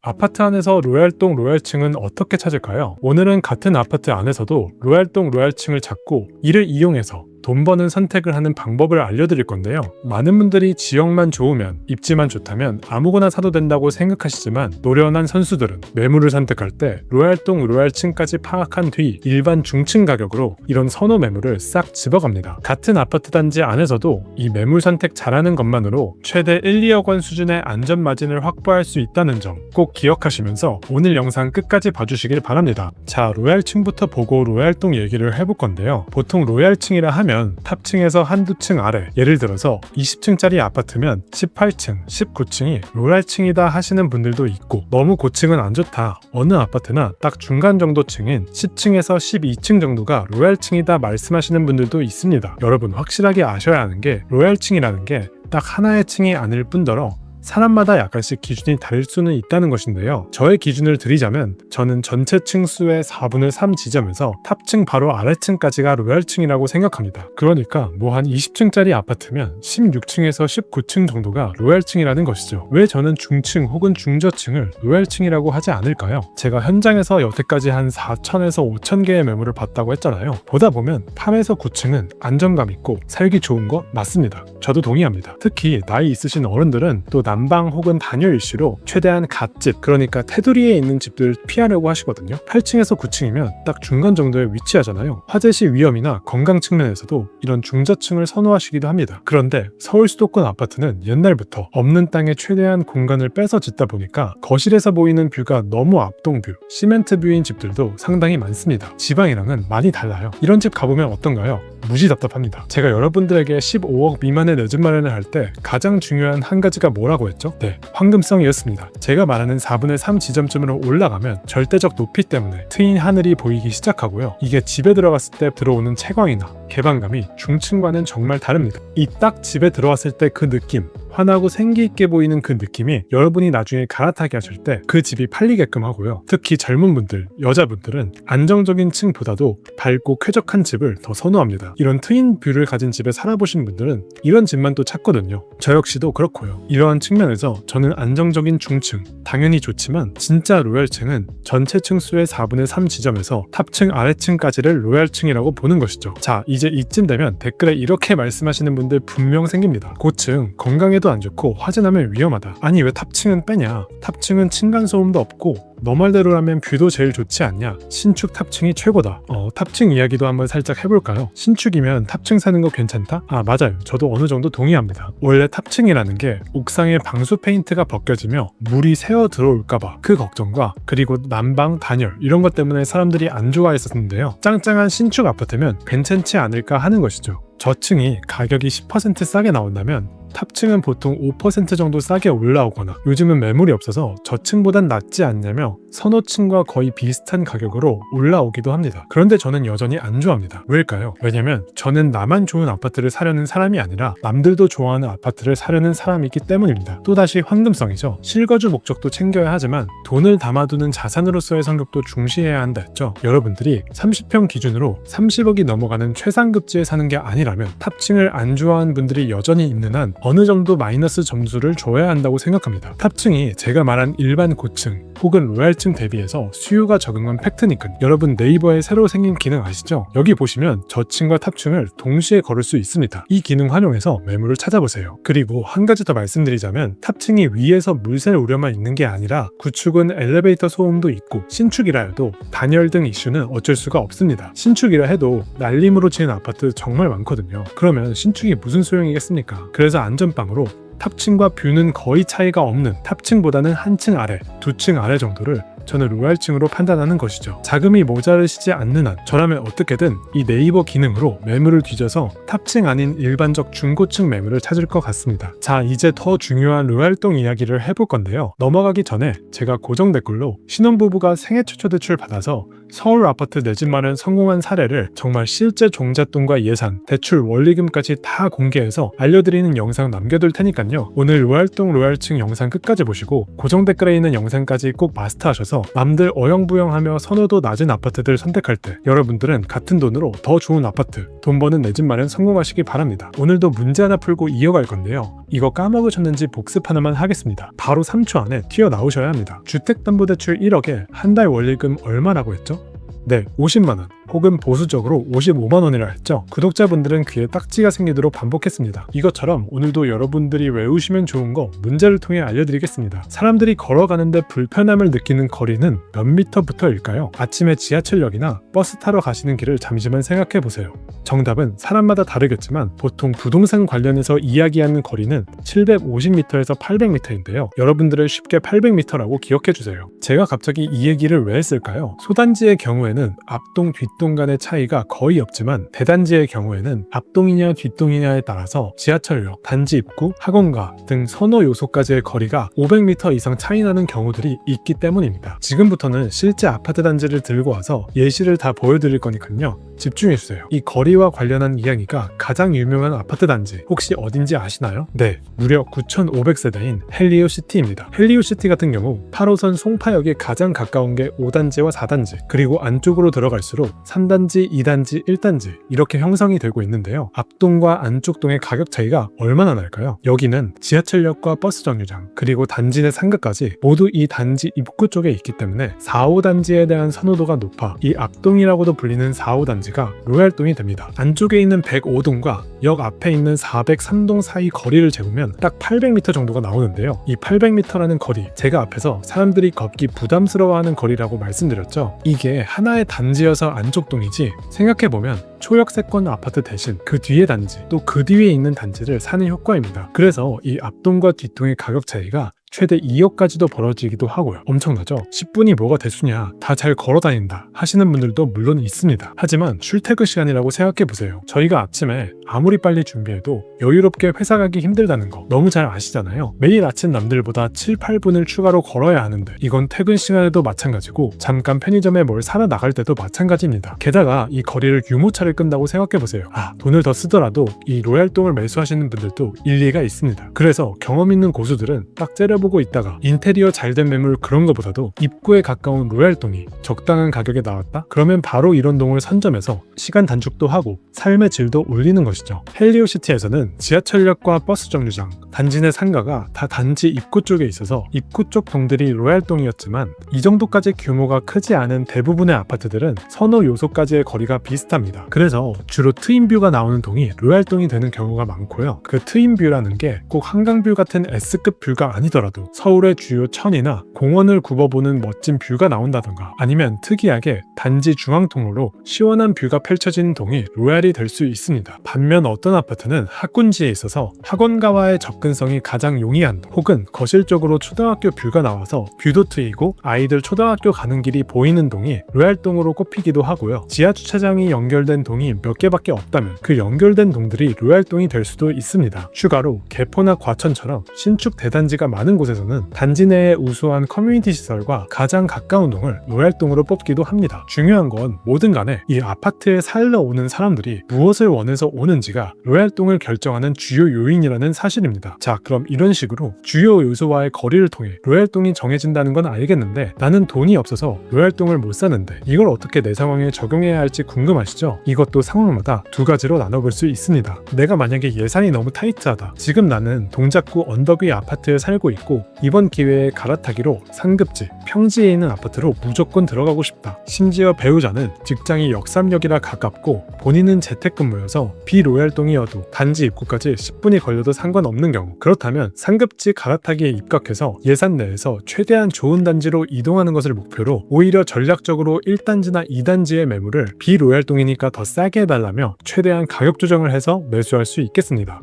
아파트 안에서 로얄동 로얄층은 어떻게 찾을까요? 오늘은 같은 아파트 안에서도 로얄동 로얄층을 찾고 이를 이용해서 돈 버는 선택을 하는 방법을 알려드릴 건데요. 많은 분들이 지역만 좋으면, 입지만 좋다면 아무거나 사도 된다고 생각하시지만 노련한 선수들은 매물을 선택할 때 로얄동 로얄층까지 파악한 뒤 일반 중층 가격으로 이런 선호 매물을 싹 집어갑니다. 같은 아파트 단지 안에서도 이 매물 선택 잘하는 것만으로 최대 1, 2억 원 수준의 안전 마진을 확보할 수 있다는 점 꼭 기억하시면서 오늘 영상 끝까지 봐주시길 바랍니다. 자, 로얄층부터 보고 로얄동 얘기를 해볼 건데요. 보통 로얄층이라 하면 탑층에서 한두 층 아래, 예를 들어서 20층짜리 아파트면 18층, 19층이 로얄층이다 하시는 분들도 있고, 너무 고층은 안 좋다, 어느 아파트나 딱 중간 정도 층인 10층에서 12층 정도가 로얄층이다 말씀하시는 분들도 있습니다. 여러분 확실하게 아셔야 하는 게 로얄층이라는 게 딱 하나의 층이 아닐 뿐더러 사람마다 약간씩 기준이 다를 수는 있다는 것인데요. 저의 기준을 드리자면 저는 전체 층수의 4분의 3 지점에서 탑층 바로 아래층까지가 로얄층이라고 생각합니다. 그러니까 뭐 한 20층짜리 아파트면 16층에서 19층 정도가 로얄층이라는 것이죠. 왜 저는 중층 혹은 중저층을 로얄층이라고 하지 않을까요? 제가 현장에서 여태까지 한 4,000에서 5,000 개의 매물을 봤다고 했잖아요. 보다 보면 3에서 9층은 안정감 있고 살기 좋은 거 맞습니다. 저도 동의합니다. 특히 나이 있으신 어른들은 또 난방 혹은 단열 이슈로 최대한 갓집, 그러니까 테두리에 있는 집들 피하려고 하시거든요. 8층에서 9층이면 딱 중간 정도에 위치하잖아요. 화재 시 위험이나 건강 측면에서도 이런 중저층을 선호하시기도 합니다. 그런데 서울 수도권 아파트는 옛날부터 없는 땅에 최대한 공간을 빼서 짓다 보니까 거실에서 보이는 뷰가 너무 앞동뷰, 시멘트 뷰인 집들도 상당히 많습니다. 지방이랑은 많이 달라요. 이런 집 가보면 어떤가요? 무지 답답합니다. 제가 여러분들에게 15억 미만의 내 집 마련을 할 때 가장 중요한 한 가지가 뭐라고 했죠? 네, 황금성이었습니다. 제가 말하는 4분의 3 지점쯤으로 올라가면 절대적 높이 때문에 트인 하늘이 보이기 시작하고요. 이게 집에 들어갔을 때 들어오는 채광이나 개방감이 중층과는 정말 다릅니다. 이 딱 집에 들어왔을 때 그 느낌, 환하고 생기있게 보이는 그 느낌이 여러분이 나중에 갈아타게 하실 때 그 집이 팔리게끔 하고요. 특히 젊은 분들, 여자분들은 안정적인 층보다도 밝고 쾌적한 집을 더 선호합니다. 이런 트윈 뷰를 가진 집에 살아보신 분들은 이런 집만 또 찾거든요. 저 역시도 그렇고요. 이러한 측면에서 저는 안정적인 중층, 당연히 좋지만 진짜 로얄층은 전체 층수의 4분의 3 지점에서 탑층 아래층까지를 로얄층이라고 보는 것이죠. 자, 이제 이쯤 되면 댓글에 이렇게 말씀하시는 분들 분명 생깁니다. 고층, 건강에도 안 좋고 화재 나면 위험하다. 아니 왜 탑층은 빼냐? 탑층은 층간소음도 없고 너 말대로라면 뷰도 제일 좋지 않냐? 신축 탑층이 최고다. 탑층 이야기도 한번 살짝 해볼까요? 신축이면 탑층 사는 거 괜찮다? 아, 맞아요. 저도 어느 정도 동의합니다. 원래 탑층이라는 게 옥상에 방수 페인트가 벗겨지며 물이 새어 들어올까봐 그 걱정과, 그리고 난방, 단열 이런 것 때문에 사람들이 안 좋아했었는데요. 짱짱한 신축 아파트면 괜찮지 않을까 하는 것이죠. 저층이 가격이 10% 싸게 나온다면 탑층은 보통 5% 정도 싸게 올라오거나, 요즘은 매물이 없어서 저층보단 낫지 않냐며 선호층과 거의 비슷한 가격으로 올라오기도 합니다. 그런데 저는 여전히 안 좋아합니다. 왜일까요? 왜냐면 저는 나만 좋은 아파트를 사려는 사람이 아니라 남들도 좋아하는 아파트를 사려는 사람이기 때문입니다. 또다시 황금성이죠. 실거주 목적도 챙겨야 하지만 돈을 담아두는 자산으로서의 성격도 중시해야 한다 했죠. 여러분들이 30평 기준으로 30억이 넘어가는 최상급지에 사는 게 아니라면 탑층을 안 좋아하는 분들이 여전히 있는 한 어느 정도 마이너스 점수를 줘야 한다고 생각합니다. 탑층이 제가 말한 일반 고층 혹은 로얄층 대비해서 수요가 적은 건 팩트니까요. 여러분 네이버에 새로 생긴 기능 아시죠? 여기 보시면 저층과 탑층을 동시에 걸을 수 있습니다. 이 기능 활용해서 매물을 찾아보세요. 그리고 한 가지 더 말씀드리자면 탑층이 위에서 물샐 우려만 있는 게 아니라 구축은 엘리베이터 소음도 있고, 신축이라 해도 단열 등 이슈는 어쩔 수가 없습니다. 신축이라 해도 날림으로 지은 아파트 정말 많거든요. 그러면 신축이 무슨 소용이겠습니까? 그래서 안전빵으로 탑층과 뷰는 거의 차이가 없는 탑층보다는 한 층 아래, 두 층 아래 정도를 저는 로얄층으로 판단하는 것이죠. 자금이 모자르시지 않는 한 저라면 어떻게든 이 네이버 기능으로 매물을 뒤져서 탑층 아닌 일반적 중고층 매물을 찾을 것 같습니다. 자, 이제 더 중요한 로얄동 이야기를 해볼 건데요. 넘어가기 전에 제가 고정 댓글로 신혼부부가 생애 최초 대출 받아서 서울 아파트 내 집 마련 성공한 사례를 정말 실제 종잣돈과 예산, 대출 원리금까지 다 공개해서 알려드리는 영상 남겨둘 테니까요. 오늘 로얄동 로얄층 영상 끝까지 보시고 고정 댓글에 있는 영상까지 꼭 마스터하셔서 따라서 남들 어영부영하며 선호도 낮은 아파트들 선택할 때 여러분들은 같은 돈으로 더 좋은 아파트, 돈 버는 내 집 마련 성공하시기 바랍니다. 오늘도 문제 하나 풀고 이어갈 건데요. 이거 까먹으셨는지 복습 하나만 하겠습니다. 바로 3초 안에 튀어나오셔야 합니다. 주택담보대출 1억에 한 달 원리금 얼마라고 했죠? 네, 50만원 혹은 보수적으로 55만원이라 했죠. 구독자분들은 귀에 딱지가 생기도록 반복했습니다. 이것처럼 오늘도 여러분들이 외우시면 좋은 거 문제를 통해 알려드리겠습니다. 사람들이 걸어가는데 불편함을 느끼는 거리는 몇 미터부터일까요? 아침에 지하철역이나 버스 타러 가시는 길을 잠시만 생각해보세요. 정답은 사람마다 다르겠지만 보통 부동산 관련해서 이야기하는 거리는 750m에서 800m인데요. 여러분들은 쉽게 800m라고 기억해주세요. 제가 갑자기 이 얘기를 왜 했을까요? 소단지의 경우에는 앞동, 뒷동 간의 차이가 거의 없지만 대단지의 경우에는 앞동이냐 뒷동이냐에 따라서 지하철역, 단지 입구, 학원가 등 선호 요소까지의 거리가 500m 이상 차이 나는 경우들이 있기 때문입니다. 지금부터는 실제 아파트 단지를 들고 와서 예시를 다 보여드릴 거니까요. 집중해주세요. 이 거리와 관련한 이야기가 가장 유명한 아파트 단지 혹시 어딘지 아시나요? 네, 무려 9,500세대인 헬리오시티입니다. 헬리오시티 같은 경우 8호선 송파역에 가장 가까운 게 5단지와 4단지, 그리고 안쪽으로 들어갈수록 3단지, 2단지, 1단지 이렇게 형성이 되고 있는데요. 앞동과 안쪽동의 가격 차이가 얼마나 날까요? 여기는 지하철역과 버스 정류장, 그리고 단지 내 상가까지 모두 이 단지 입구 쪽에 있기 때문에 4, 5단지에 대한 선호도가 높아 이 앞동이라고도 불리는 4, 5단지가 로얄동이 됩니다. 안쪽에 있는 105동과 역 앞에 있는 403동 사이 거리를 재보면 딱 800m 정도가 나오는데요. 이 800m라는 거리, 제가 앞에서 사람들이 걷기 부담스러워하는 거리라고 말씀드렸죠. 이게 하나의 단지여서 안쪽 동이지, 생각해보면 초역세권 아파트 대신 그 뒤에 단지, 또 그 뒤에 있는 단지를 사는 효과입니다. 그래서 이 앞동과 뒷동의 가격 차이가 최대 2억까지도 벌어지기도 하고요. 엄청나죠? 10분이 뭐가 대수냐, 다 잘 걸어다닌다 하시는 분들도 물론 있습니다. 하지만 출퇴근 시간이라고 생각해보세요. 저희가 아침에 아무리 빨리 준비해도 여유롭게 회사 가기 힘들다는 거 너무 잘 아시잖아요. 매일 아침 남들보다 7, 8분을 추가로 걸어야 하는데 이건 퇴근 시간에도 마찬가지고 잠깐 편의점에 뭘 사러 나갈 때도 마찬가지입니다. 게다가 이 거리를 유모차를 끈다고 생각해보세요. 돈을 더 쓰더라도 이 로얄동을 매수하시는 분들도 일리가 있습니다. 그래서 경험 있는 고수들은 딱 째려보고 있다가 인테리어 잘된 매물 그런 거보다도 입구에 가까운 로얄동이 적당한 가격에 나왔다? 그러면 바로 이런 동을 선점해서 시간 단축도 하고 삶의 질도 올리는 것이죠. 헬리오시티에서는 지하철역과 버스 정류장, 단지 내 상가가 다 단지 입구 쪽에 있어서 입구 쪽 동들이 로얄동이었지만 이 정도까지 규모가 크지 않은 대부분의 아파트들은 선호 요소까지의 거리가 비슷합니다. 그래서 주로 트윈뷰가 나오는 동이 로얄동이 되는 경우가 많고요. 그 트윈뷰라는 게 꼭 한강뷰 같은 S급 뷰가 아니더라도 서울의 주요 천이나 공원을 굽어보는 멋진 뷰가 나온다던가 아니면 특이하게 단지 중앙통로로 시원한 뷰가 펼쳐지는 동이 로얄이 될 수 있습니다. 반면 어떤 아파트는 학군지에 있어서 학원가와의 접근성이 가장 용이한 동, 혹은 거실 쪽으로 초등학교 뷰가 나와서 뷰도 트이고 아이들 초등학교 가는 길이 보이는 동이 로얄동으로 꼽히기도 하고요. 지하주차장이 연결된 동이 몇 개밖에 없다면 그 연결된 동들이 로얄동이 될 수도 있습니다. 추가로 개포나 과천처럼 신축 대단지가 많은 곳에서는 단지 내의 우수한 커뮤니티 시설과 가장 가까운 동을 로얄동으로 뽑기도 합니다. 중요한 건 뭐든 간에 이 아파트에 살러 오는 사람들이 무엇을 원해서 오는지가 로얄동을 결정하는 주요 요인이라는 사실입니다. 자, 그럼 이런 식으로 주요 요소와의 거리를 통해 로얄동이 정해진다는 건 알겠는데 나는 돈이 없어서 로얄동을 못 사는데 이걸 어떻게 내 상황에 적용해야 할지 궁금하시죠? 이것도 상황마다 두 가지로 나눠볼 수 있습니다. 내가 만약에 예산이 너무 타이트하다. 지금 나는 동작구 언덕 위 아파트에 살고 있고 이번 기회에 갈아타기로 상급지, 평지에 있는 아파트로 무조건 들어가고 싶다. 심지어 배우자는 직장이 역삼역이라 가깝고 본인은 재택근무여서 비로얄동이어도 단지 입구까지 10분이 걸려도 상관없는 경우, 그렇다면 상급지 갈아타기에 입각해서 예산 내에서 최대한 좋은 단지로 이동하는 것을 목표로 오히려 전략적으로 1단지나 2단지의 매물을 비로얄동이니까 더 싸게 해달라며 최대한 가격 조정을 해서 매수할 수 있겠습니다.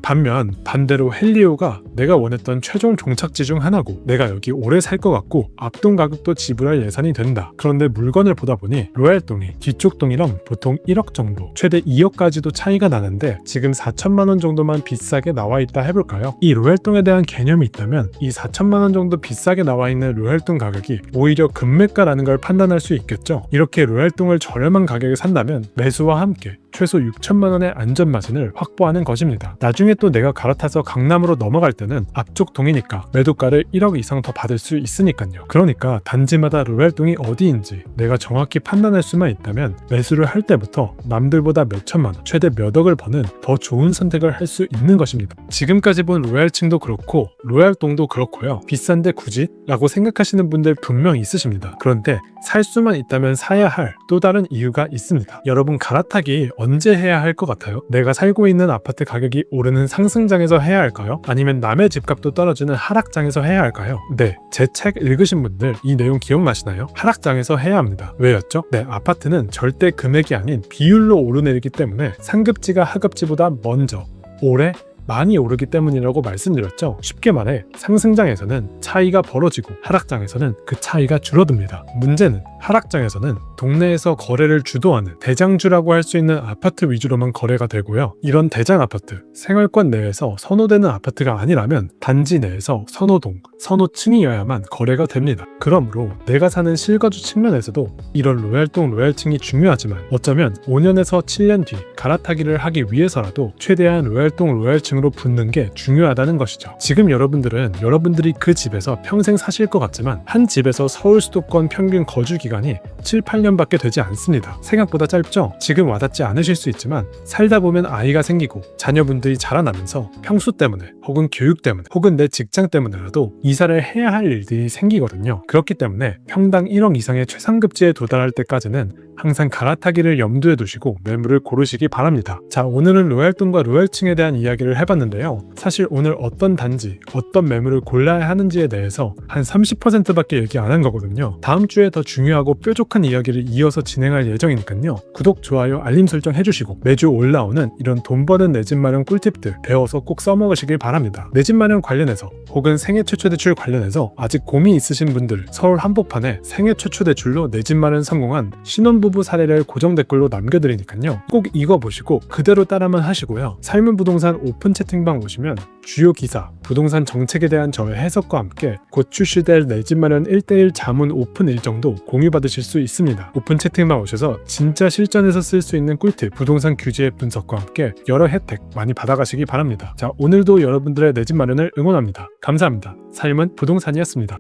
반대로 헬리오가 내가 원했던 최종 종착지 중 하나고 내가 여기 오래 살 것 같고 앞동 가격도 지불할 예산이 된다. 그런데 물건을 보다 보니 로얄동이 뒤쪽 동이랑 보통 1억 정도, 최대 2억까지도 차이가 나는데 지금 4천만 원 정도만 비싸게 나와 있다 해볼까요? 이 로얄동에 대한 개념이 있다면 이 4천만 원 정도 비싸게 나와 있는 로얄동 가격이 오히려 급매가라는 걸 판단할 수 있겠죠. 이렇게 로얄동을 저렴한 가격에 산다면 매수와 함께 최소 6천만 원의 안전마진을 확보하는 것입니다. 나중에 또 내가 갈아타서 강남으로 넘어갈 때는 앞쪽 동이니까 매도가를 1억 이상 더 받을 수 있으니까요. 그러니까 단지마다 로얄동이 어디인지 내가 정확히 판단할 수만 있다면 매수를 할 때부터 남들보다 몇 천만 원, 최대 몇 억을 버는 더 좋은 선택을 할 수 있는 것입니다. 지금까지 본 로얄층도 그렇고 로얄동도 그렇고요. 비싼데 굳이? 라고 생각하시는 분들 분명 있으십니다. 그런데 살 수만 있다면 사야 할 또 다른 이유가 있습니다. 여러분 갈아타기 언제 해야 할 것 같아요? 내가 살고 있는 아파트 가격이 오르는 상승장에서 해야 할까요? 아니면 남의 집값도 떨어지는 하락장에서 해야 할까요? 네, 제 책 읽으신 분들 이 내용 기억나시나요? 하락장에서 해야 합니다. 왜였죠? 네, 아파트는 절대 금액이 아닌 비율로 오르내리기 때문에 상급지가 하급지보다 먼저 오래 많이 오르기 때문이라고 말씀드렸죠. 쉽게 말해 상승장에서는 차이가 벌어지고 하락장에서는 그 차이가 줄어듭니다. 문제는 하락장에서는 동네에서 거래를 주도하는 대장주라고 할 수 있는 아파트 위주로만 거래가 되고요. 이런 대장 아파트, 생활권 내에서 선호되는 아파트가 아니라면 단지 내에서 선호동, 선호층이어야만 거래가 됩니다. 그러므로 내가 사는 실거주 측면에서도 이런 로얄동, 로얄층이 중요하지만 어쩌면 5년에서 7년 뒤 갈아타기를 하기 위해서라도 최대한 로얄동, 로얄층으로 붙는 게 중요하다는 것이죠. 지금 여러분들은 여러분들이 그 집에서 평생 사실 것 같지만 한 집에서 서울 수도권 평균 거주 기간이 7, 8년밖에 되지 않습니다. 생각보다 짧죠? 지금 와닿지 않으실 수 있지만 살다 보면 아이가 생기고 자녀분들이 자라나면서 평수 때문에 혹은 교육 때문에 혹은 내 직장 때문에라도 이사를 해야 할 일들이 생기거든요. 그렇기 때문에 평당 1억 이상의 최상급지에 도달할 때까지는 항상 갈아타기를 염두에 두시고 매물을 고르시기 바랍니다. 자, 오늘은 로얄동과 로얄층에 대한 이야기를 해봤는데요. 사실 오늘 어떤 단지, 어떤 매물을 골라야 하는지에 대해서 한 30%밖에 얘기 안 한 거거든요. 다음 주에 더 중요하고 뾰족한 이야기를 이어서 진행할 예정이니까요. 구독, 좋아요, 알림 설정 해주시고 매주 올라오는 이런 돈 버는 내 집 마련 꿀팁들 배워서 꼭 써먹으시길 바랍니다. 내 집 마련 관련해서 혹은 생애 최초 대출 관련해서 아직 고민 있으신 분들 서울 한복판에 생애 최초 대출로 내 집 마련 성공한 신혼부부 사례를 고정 댓글로 남겨드리니까요. 꼭 읽어보시고 그대로 따라만 하시고요. 삶은 부동산 오픈 채팅방 오시면 주요 기사, 부동산 정책에 대한 저의 해석과 함께 곧 출시될 내 집 마련 1:1 자문 오픈 일정도 공유받으실 수 있습니다. 오픈 채팅방 오셔서 진짜 실전에서 쓸 수 있는 꿀팁, 부동산 규제의 분석과 함께 여러 혜택 많이 받아가시기 바랍니다. 자, 오늘도 여러분들의 내 집 마련을 응원합니다. 감사합니다. 삶은 부동산이었습니다.